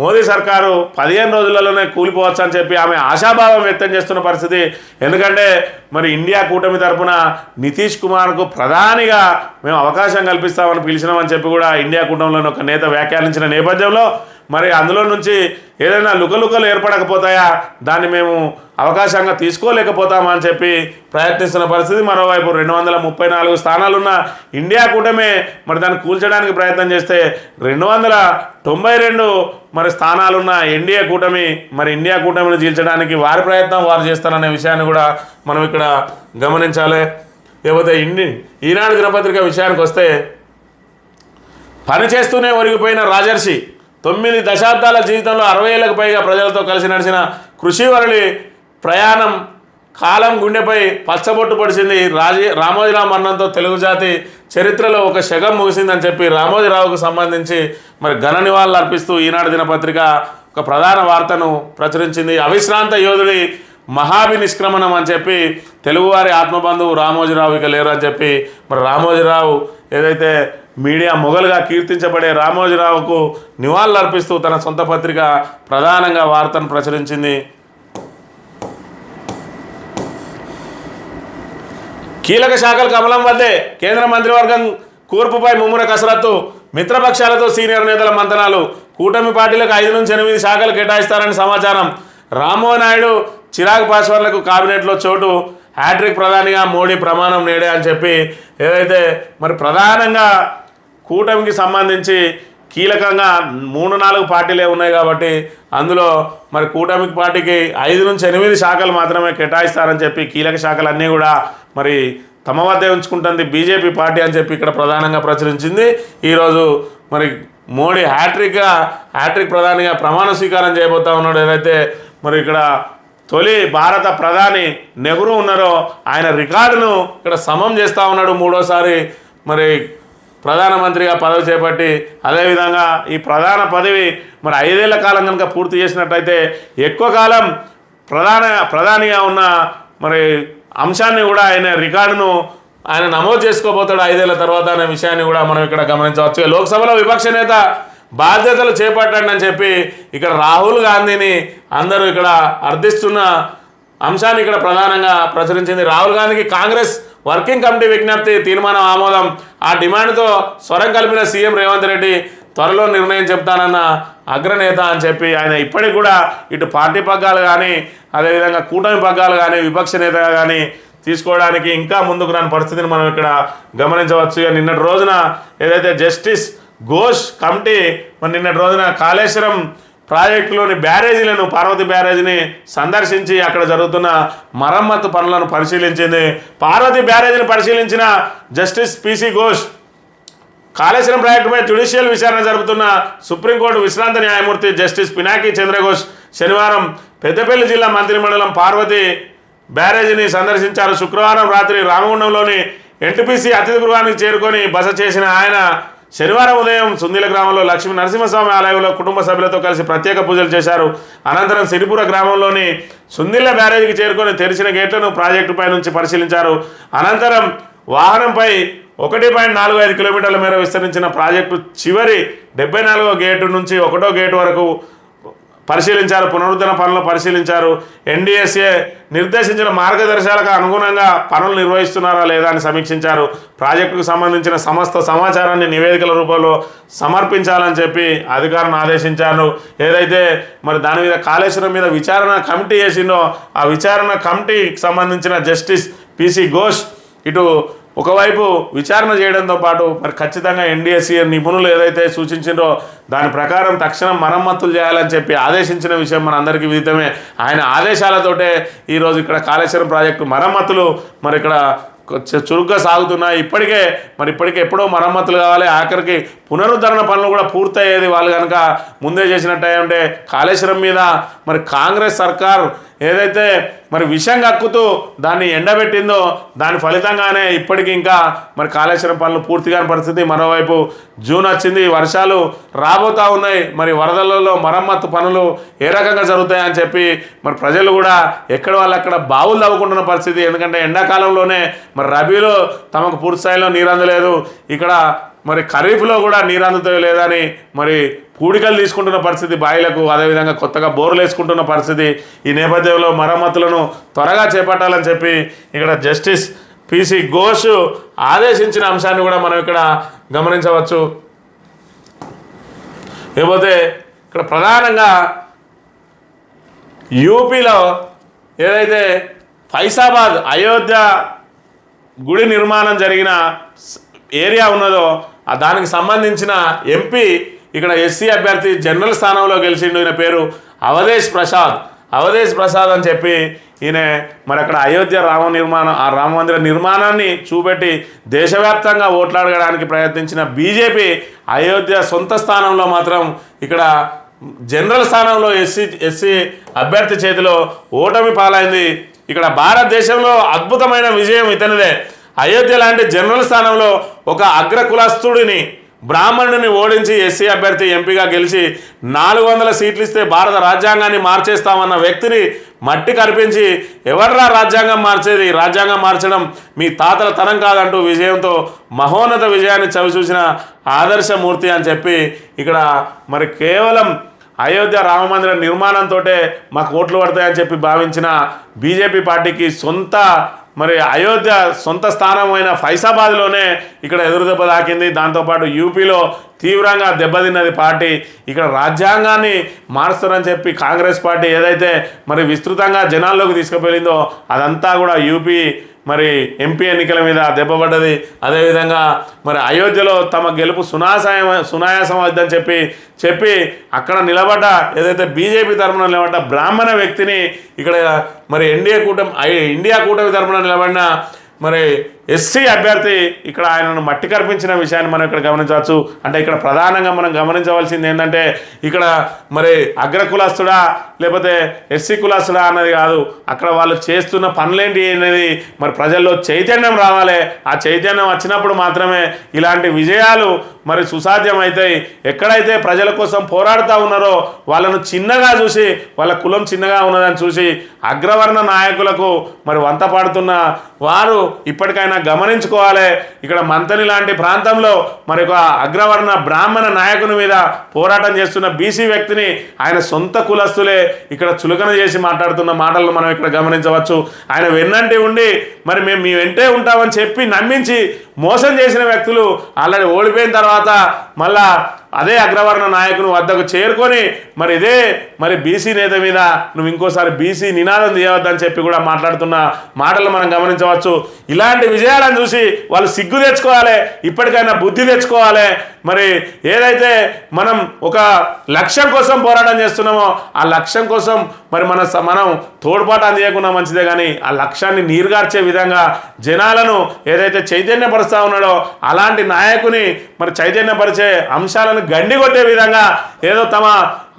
మోదీ సర్కారు 15 రోజులలోనే కూలిపోవచ్చు అని చెప్పి ఆమె ఆశాభావం వ్యక్తం చేస్తున్న పరిస్థితి. ఎందుకంటే మరి ఇండియా కూటమి తరఫున నితీష్ కుమార్కు ప్రధానిగా మేము అవకాశం కల్పిస్తామని పిలిచినామని చెప్పి కూడా ఇండియా కూటమిలోని ఒక నేత వ్యాఖ్యానించిన నేపథ్యంలో మరి అందులో నుంచి ఏదైనా లుకలుకలు ఏర్పడకపోతాయా, దాన్ని మేము అవకాశంగా తీసుకోలేకపోతామా అని చెప్పి ప్రయత్నిస్తున్న పరిస్థితి. మరోవైపు 234 స్థానాలున్న ఇండియా కూటమే మరి దాన్ని కూల్చడానికి ప్రయత్నం చేస్తే 292 మరి స్థానాలున్న ఎన్డీఏ కూటమి మరి ఇండియా కూటమిని చీల్చడానికి వారి ప్రయత్నం వారు చేస్తారనే విషయాన్ని కూడా మనం ఇక్కడ గమనించాలి. లేకపోతే ఈనాడు దినపత్రిక విషయానికి వస్తే, పనిచేస్తూనే ఒరిగిపోయిన రాజర్షి, 9 దశాబ్దాల జీవితంలో 60 ఏళ్లకు పైగా ప్రజలతో కలిసి నడిచిన కృషివరళి ప్రయాణం కాలం గుండెపై పచ్చబొట్టు పడిచింది. రామోజీరావు మరణంతో తెలుగు జాతి చరిత్రలో ఒక శకం ముగిసిందని చెప్పి రామోజీరావుకు సంబంధించి మరి ఘన నివాళులు అర్పిస్తూ ఈనాడు దినపత్రిక ఒక ప్రధాన వార్తను ప్రచురించింది. అవిశ్రాంత యోధుడి మహాభినిష్క్రమణం అని చెప్పి తెలుగువారి ఆత్మబంధువు రామోజీరావు ఇక లేరు అని చెప్పి మరి రామోజీరావు ఏదైతే మీడియా మొగలుగా కీర్తించబడే రామోజీరావుకు నివాళులు అర్పిస్తూ తన సొంత పత్రిక ప్రధానంగా వార్తను ప్రచురించింది. కీలక శాఖలు కమలం వద్దే, కేంద్ర మంత్రివర్గం కూర్పుపై ముమ్మర కసరత్తు, మిత్రపక్షాలతో సీనియర్ నేతల మంతనాలు, కూటమి పార్టీలకు 5 నుంచి 8 శాఖలు కేటాయిస్తారని సమాచారం. రామ్మోహన్ నాయుడు, చిరాగ్ పాస్వాన్లకు కాబినెట్లో చోటు, హ్యాట్రిక్ ప్రధానిగా మోడీ ప్రమాణం నేడే అని చెప్పి ఏదైతే మరి ప్రధానంగా కూటమికి సంబంధించి కీలకంగా 3-4 పార్టీలే ఉన్నాయి కాబట్టి అందులో మరి కూటమి పార్టీకి 5 నుంచి 8 శాఖలు మాత్రమే కేటాయిస్తారని చెప్పి కీలక శాఖలన్నీ కూడా మరి తమ వద్దే ఉంచుకుంటుంది బీజేపీ పార్టీ అని చెప్పి ఇక్కడ ప్రధానంగా ప్రచురించింది. ఈరోజు మరి మోడీ హ్యాట్రిక్ ప్రధానిగా ప్రమాణ స్వీకారం చేయబోతా ఉన్నాడు. ఏదైతే మరి ఇక్కడ తొలి భారత ప్రధాని నెహ్రూ ఉన్నారో ఆయన రికార్డును ఇక్కడ సమం చేస్తూ ఉన్నాడు. 3వసారి మరి ప్రధానమంత్రిగా పదవి చేపట్టి, అదేవిధంగా ఈ ప్రధాన పదవి మరి 5 ఏళ్ల కాలం కనుక పూర్తి చేసినట్టయితే ఎక్కువ కాలం ప్రధానిగా ఉన్న మరి అంశాన్ని కూడా ఆయన రికార్డును ఆయన నమోదు చేసుకోబోతాడు 5 ఏళ్ల తర్వాత అనే విషయాన్ని కూడా మనం ఇక్కడ గమనించవచ్చు. లోక్సభలో విపక్ష నేత బాధ్యతలు చేపట్టండి అని చెప్పి ఇక్కడ రాహుల్ గాంధీని అందరూ ఇక్కడ అర్థిస్తున్న అంశాన్ని ఇక్కడ ప్రధానంగా ప్రచురించింది. రాహుల్ గాంధీకి కాంగ్రెస్ వర్కింగ్ కమిటీ విజ్ఞప్తి, తీర్మానం ఆమోదం. ఆ డిమాండ్తో స్వరం కలిపిన సీఎం రేవంత్ రెడ్డి త్వరలో నిర్ణయం చెప్తానన్న అగ్రనేత అని చెప్పి ఆయన ఇప్పటికి కూడా ఇటు పార్టీ పగ్గాలు కానీ అదేవిధంగా కూటమి పగ్గాలు కానీ విపక్ష నేతగా కానీ తీసుకోవడానికి ఇంకా ముందుకు రాని పరిస్థితిని మనం ఇక్కడ గమనించవచ్చు. నిన్నటి రోజున ఏదైతే జస్టిస్ ఘోష్ కమిటీ మరి నిన్నటి రోజున కాళేశ్వరం ప్రాజెక్టులోని బ్యారేజీలను, పార్వతి బ్యారేజీని సందర్శించి అక్కడ జరుగుతున్న మరమ్మతు పనులను పరిశీలించింది. పార్వతి బ్యారేజీని పరిశీలించిన జస్టిస్ పిసి ఘోష్ కాళేశ్వరం ప్రాజెక్టుపై జ్యుడిషియల్ విచారణ జరుపుతున్న సుప్రీంకోర్టు విశ్రాంత న్యాయమూర్తి జస్టిస్ పినాకి చంద్రఘోష్ శనివారం పెద్దపల్లి జిల్లా మంత్రిమండలం పార్వతి బ్యారేజీని సందర్శించారు. శుక్రవారం రాత్రి రామగుండంలోని ఎన్టీపీసీ అతిథి గృహానికి చేరుకొని బస చేసిన ఆయన శనివారం ఉదయం సుందిల గ్రామంలో లక్ష్మీ నరసింహస్వామి ఆలయంలో కుటుంబ సభ్యులతో కలిసి ప్రత్యేక పూజలు చేశారు. అనంతరం సిరిపుర గ్రామంలోని సుందిల్ల బ్యారేజీకి చేరుకొని తెరిచిన గేట్లను ప్రాజెక్టుపై నుంచి పరిశీలించారు. అనంతరం వాహనంపై 1.45 కిలోమీటర్ల మేర విస్తరించిన ప్రాజెక్టు చివరి 74వ గేటు నుంచి 1వ గేటు వరకు పరిశీలించారు. పునరుద్ధరణ పనులను పరిశీలించారు. ఎన్డీఎస్ఏ నిర్దేశించిన మార్గదర్శకాలకు అనుగుణంగా పనులు నిర్వహిస్తున్నారా లేదా అని సమీక్షించారు. ప్రాజెక్టుకు సంబంధించిన సమస్త సమాచారాన్ని నివేదికల రూపంలో సమర్పించాలని చెప్పి అధికారులను ఆదేశించారు. ఏదైతే మరి దాని మీద కాళేశ్వరం మీద విచారణ కమిటీ వేసిందో ఆ విచారణ కమిటీకి సంబంధించిన జస్టిస్ పిసి ఘోష్ ఇటు ఒకవైపు విచారణ చేయడంతో పాటు మరి ఖచ్చితంగా ఎన్డీఎస్సీ నిపుణులు ఏదైతే సూచించారో దాని ప్రకారం తక్షణం మరమ్మతులు చేయాలని చెప్పి ఆదేశించిన విషయం మన అందరికీ విదితమే. ఆయన ఆదేశాలతోటే ఈరోజు ఇక్కడ కాళేశ్వరం ప్రాజెక్టు మరమ్మతులు మరి ఇక్కడ చురుగ్గా సాగుతున్నాయి. ఇప్పటికే ఎప్పుడో మరమ్మతులు కావాలి, ఆఖరికి పునరుద్ధరణ పనులు కూడా పూర్తయ్యేది వాళ్ళు కనుక ముందే చేసినట్టు అంటే కాళేశ్వరం మీద మరి కాంగ్రెస్ సర్కార్ ఏదైతే మరి విషం కక్కుతూ దాన్ని ఎండబెట్టిందో దాని ఫలితంగానే ఇప్పటికీ ఇంకా మరి కాళేశ్వరం పనులు పూర్తి కాని పరిస్థితి. మరోవైపు జూన్ వచ్చింది, వర్షాలు రాబోతూ ఉన్నాయి, మరి వరదలలో మరమ్మత్తు పనులు ఏ రకంగా జరుగుతాయని చెప్పి మరి ప్రజలు కూడా ఎక్కడ వాళ్ళు అక్కడ బావులు తవ్వుకుంటున్న పరిస్థితి. ఎందుకంటే ఎండాకాలంలోనే మరి రబీలో తమకు పూర్తి స్థాయిలో నీరు అందలేదు, ఇక్కడ మరి ఖరీఫ్లో కూడా నీరు అందుతాయో లేదని మరి పూడికలు తీసుకుంటున్న పరిస్థితి బాయిలకు, అదేవిధంగా కొత్తగా బోర్లు వేసుకుంటున్న పరిస్థితి. ఈ నేపథ్యంలో మరమ్మతులను త్వరగా చేపట్టాలని చెప్పి ఇక్కడ జస్టిస్ పిసి ఘోష్ ఆదేశించిన అంశాన్ని కూడా మనం ఇక్కడ గమనించవచ్చు. లేకపోతే ఇక్కడ ప్రధానంగా యూపీలో ఏదైతే ఫైసాబాద్ అయోధ్య గుడి నిర్మాణం జరిగిన ఏరియా ఉన్నదో దానికి సంబంధించిన ఎంపీ ఇక్కడ ఎస్సీ అభ్యర్థి జనరల్ స్థానంలో గెలిచిండు. ఈయన పేరు అవధేష్ ప్రసాద్ అని చెప్పి ఈయన మరి అక్కడ అయోధ్య రామ మందిర నిర్మాణాన్ని చూపెట్టి దేశవ్యాప్తంగా ఓట్లాడడానికి ప్రయత్నించిన బీజేపీ అయోధ్య సొంత స్థానంలో మాత్రం ఇక్కడ జనరల్ స్థానంలో ఎస్సీ అభ్యర్థి చేతిలో ఓటమి పాలైంది. ఇక్కడ భారతదేశంలో అద్భుతమైన విజయం ఇతనిదే. అయోధ్య లాంటి జనరల్ స్థానంలో ఒక అగ్రకులస్తుడిని బ్రాహ్మణుని ఓడించి ఎస్సీ అభ్యర్థి ఎంపీగా గెలిచి 400 సీట్లు ఇస్తే భారత రాజ్యాంగాన్ని మార్చేస్తామన్న వ్యక్తిని మట్టి కనిపించి ఎవర్రా రాజ్యాంగం మార్చేది, రాజ్యాంగం మార్చడం మీ తాతల తరం కాదంటూ విజయంతో మహోన్నత విజయాన్ని చవిచూసిన ఆదర్శమూర్తి అని చెప్పి ఇక్కడ మరి కేవలం అయోధ్య రామమందిర నిర్మాణంతో మాకు ఓట్లు పడతాయని చెప్పి భావించిన బీజేపీ పార్టీకి మరి అయోధ్య సొంత స్థానమైన ఫైసాబాద్లోనే ఇక్కడ ఎదురుదెబ్బ తాకింది. దాంతోపాటు యూపీలో తీవ్రంగా దెబ్బతిన్నది పార్టీ. ఇక్కడ రాజ్యాంగాన్ని మారుస్తారని చెప్పి కాంగ్రెస్ పార్టీ ఏదైతే మరి విస్తృతంగా జనాల్లోకి తీసుకుపోయిందో అదంతా కూడా యూపీ మరి ఎంపీ ఎన్నికల మీద దెబ్బపడ్డది. అదేవిధంగా మరి అయోధ్యలో తమ గెలుపు సునాయాసం అవుతుందని చెప్పి అక్కడ నిలబడ్డ ఏదైతే బీజేపీ తరఫున నిలబడ్డ బ్రాహ్మణ వ్యక్తిని ఇక్కడ మరి ఇండియా కూటమి తరఫున నిలబడిన మరి ఎస్సీ అభ్యర్థి ఇక్కడ ఆయనను మట్టి కర్పించిన విషయాన్ని మనం ఇక్కడ గమనించవచ్చు. అంటే ఇక్కడ ప్రధానంగా మనం గమనించవలసింది ఏంటంటే ఇక్కడ మరి అగ్రకులస్తుడా లేకపోతే ఎస్సీ కులస్తుడా అన్నది కాదు, అక్కడ వాళ్ళు చేస్తున్న పనులేంటి అనేది మరి ప్రజల్లో చైతన్యం రావాలి. ఆ చైతన్యం వచ్చినప్పుడు మాత్రమే ఇలాంటి విజయాలు మరి సుసాధ్యం అవుతాయి. ఎక్కడైతే ప్రజల కోసం పోరాడుతూ ఉన్నారో వాళ్ళను చిన్నగా చూసి, వాళ్ళ కులం చిన్నగా ఉన్నదని చూసి అగ్రవర్ణ నాయకులకు మరి వంత పాడుతున్న వారు ఇప్పటికైనా గమనించుకోవాలి. ఇక్కడ మంతని లాంటి ప్రాంతంలో మరి ఒక అగ్రవర్ణ బ్రాహ్మణ నాయకుని మీద పోరాటం చేస్తున్న బీసీ వ్యక్తిని ఆయన సొంత కులస్తులే ఇక్కడ చులకన చేసి మాట్లాడుతున్న మాటలను మనం ఇక్కడ గమనించవచ్చు. ఆయన వెన్నంటి ఉండి మరి మేము మీ వెంటే ఉంటామని చెప్పి నమ్మించి మోసం చేసిన వ్యక్తులు ఆల్రెడీ ఓడిపోయిన తర్వాత మళ్ళా అదే అగ్రవర్ణ నాయకుని వద్దకు చేరుకొని మరి ఇదే మరి బీసీ నేత మీద నువ్వు ఇంకోసారి బీసీ నినాదం తీయవద్దని చెప్పి కూడా మాట్లాడుతున్న మాటలు మనం గమనించవచ్చు. ఇలాంటి విజయాలను చూసి వాళ్ళు సిగ్గు తెచ్చుకోవాలి, ఇప్పటికైనా బుద్ధి తెచ్చుకోవాలి. మరి ఏదైతే మనం ఒక లక్ష్యం కోసం పోరాటం చేస్తున్నామో ఆ లక్ష్యం కోసం మరి మనం తోడ్పాటు అందియకుండా మంచిదే, కానీ ఆ లక్ష్యాన్ని నీరుగార్చే విధంగా జనాలను ఏదైతే చైతన్యపరుస్తూ ఉన్నాడో అలాంటి నాయకుని మరి చైతన్యపరిచే అంశాలను గండికొట్టే విధంగా ఏదో తమ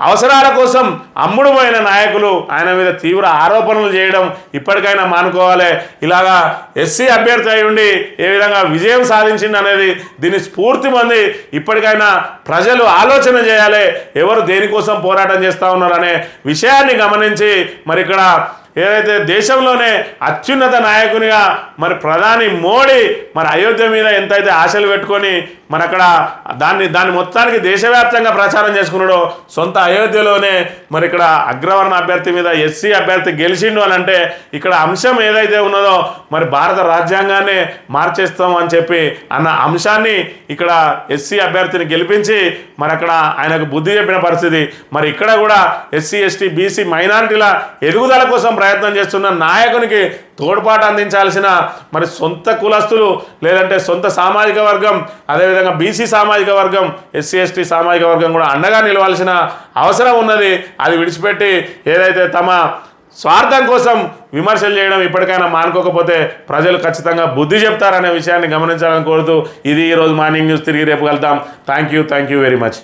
అవసరాల కోసం అమ్ముడు పోయిన నాయకులు ఆయన మీద తీవ్ర ఆరోపణలు చేయడం ఇప్పటికైనా మానుకోవాలి. ఇలాగా ఎస్సీ అభ్యర్థి అయి ఉండి ఏ విధంగా విజయం సాధించింది అనేది దీన్ని స్ఫూర్తి పొంది ఇప్పటికైనా ప్రజలు ఆలోచన చేయాలి, ఎవరు దేనికోసం పోరాటం చేస్తూ ఉన్నారనే విషయాన్ని గమనించి మరి ఇక్కడ ఏదైతే దేశంలోనే అత్యున్నత నాయకునిగా మరి ప్రధాని మోడీ మరి అయోధ్య మీద ఎంతైతే ఆశలు పెట్టుకొని మరి అక్కడ దాన్ని మొత్తానికి దేశవ్యాప్తంగా ప్రచారం చేసుకున్నాడో సొంత అయోధ్యలోనే మరి ఇక్కడ అగ్రవర్ణ అభ్యర్థి మీద ఎస్సీ అభ్యర్థి గెలిచిండు అని అంటే ఇక్కడ అంశం ఏదైతే ఉన్నదో మరి భారత రాజ్యాంగాన్ని మార్చేస్తాం అని చెప్పి అన్న అంశాన్ని ఇక్కడ ఎస్సీ అభ్యర్థిని గెలిపించి మరి అక్కడ ఆయనకు బుద్ధి చెప్పిన పరిస్థితి. మరి ఇక్కడ కూడా ఎస్సీ ఎస్టీ బీసీ మైనారిటీల ఎదుగుదల కోసం ప్రయత్నం చేస్తున్న నాయకునికి తోడ్పాటు అందించాల్సిన మరి సొంత కులస్తులు లేదంటే సొంత సామాజిక వర్గం అదేవిధంగా బీసీ సామాజిక వర్గం ఎస్సీ ఎస్టీ సామాజిక వర్గం కూడా అండగా నిలవాల్సిన అవసరం ఉన్నది. అది విడిచిపెట్టి ఏదైతే తమ స్వార్థం కోసం విమర్శలు చేయడం ఇప్పటికైనా మానుకోకపోతే ప్రజలు ఖచ్చితంగా బుద్ధి చెప్తారనే విషయాన్ని గమనించాలని కోరుతూ ఇది ఈరోజు మార్నింగ్ న్యూస్. తిరిగి రేపు కలుద్దాం. Thank you very much.